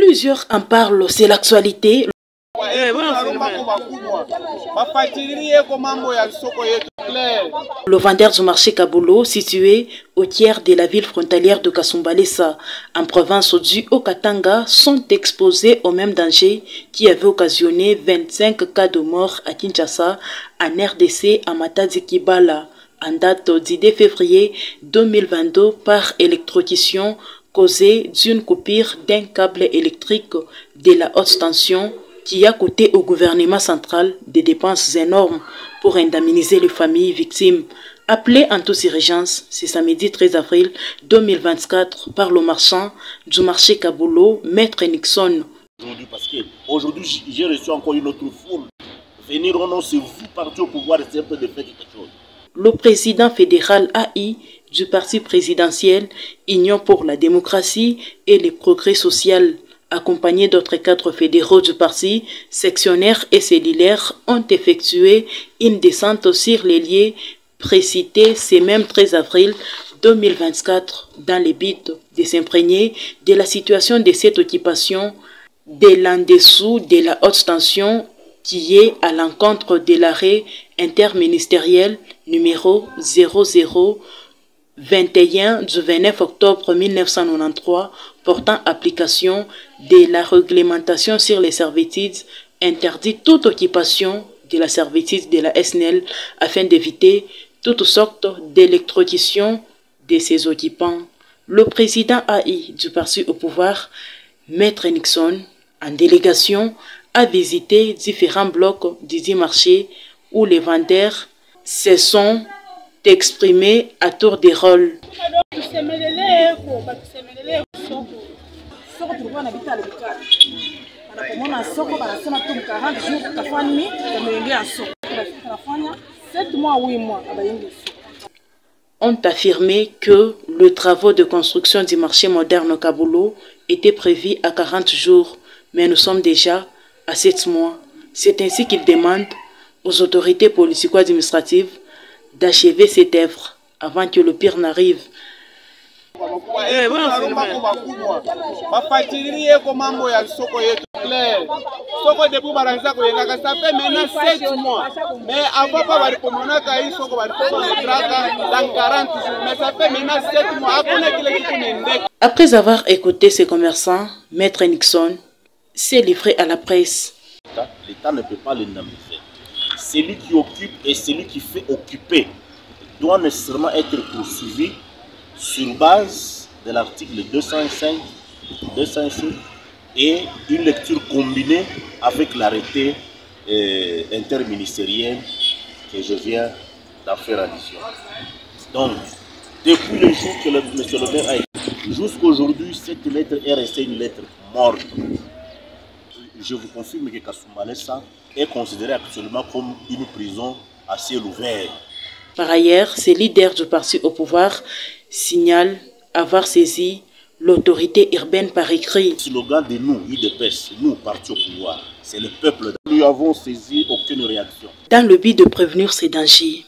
Plusieurs en parlent, c'est l'actualité. Le vendeur du marché Kaboulo, situé au tiers de la ville frontalière de Kasumbalesa, en province du Haut-Katanga, sont exposés au même danger qui avait occasionné 25 cas de mort à Kinshasa, en RDC, à Matadi-Kibala, en date du 2 février 2022 par électrocution causée d'une coupure d'un câble électrique de la haute tension qui a coûté au gouvernement central des dépenses énormes pour indemniser les familles victimes. Appelé en toute urgence ce samedi 13 avril 2024 par le marchand du marché Kaboulo, Maître Nixon. Aujourd'hui, parce que aujourd'hui j'ai reçu encore une autre foule. Venir au nom, c'est vous parti au pouvoir, c'est un peu de faire quelque chose. Le président fédéral AI du parti présidentiel Union pour la démocratie et le progrès social, accompagné d'autres cadres fédéraux du parti, sectionnaires et cellulaires, ont effectué une descente sur les lieux précités ce même 13 avril 2024 dans le but de s'imprégner de la situation de cette occupation de l'en-dessous de la haute tension qui est à l'encontre de l'arrêt interministériel numéro 0021 du 29 octobre 1993 portant application de la réglementation sur les servitudes interdit toute occupation de la servitude de la SNEL afin d'éviter toutes sortes d'électrocution de ses occupants. Le président AI du parti au pouvoir, Maître Nixon, en délégation, a visité différents blocs du marché où les vendeurs se sont exprimés à tour de rôle. Ont affirmé que le travaux de construction du marché moderne Kaboulo était prévu à 40 jours, mais nous sommes déjà à 7 mois. C'est ainsi qu'ils demandent aux autorités politico-administratives d'achever cette œuvre avant que le pire n'arrive. Après avoir écouté ces commerçants, Maître Nixon s'est livré à la presse. L'État ne peut pas l'indemniser. Celui qui occupe et celui qui fait occuper doit nécessairement être poursuivi sur base de l'article 205, 206 et une lecture combinée avec l'arrêté interministériel que je viens d'en faire allusion. Donc, depuis le jour que M. le maire a écrit, jusqu'aujourd'hui, cette lettre est restée une lettre morte. Je vous confirme que Kasumbalesa est considéré actuellement comme une prison à ciel ouvert. Par ailleurs, ces leaders du parti au pouvoir signalent avoir saisi l'autorité urbaine par écrit. Le slogan de nous, UDPS, nous, parti au pouvoir, c'est le peuple. Nous avons saisi aucune réaction. Dans le but de prévenir ces dangers.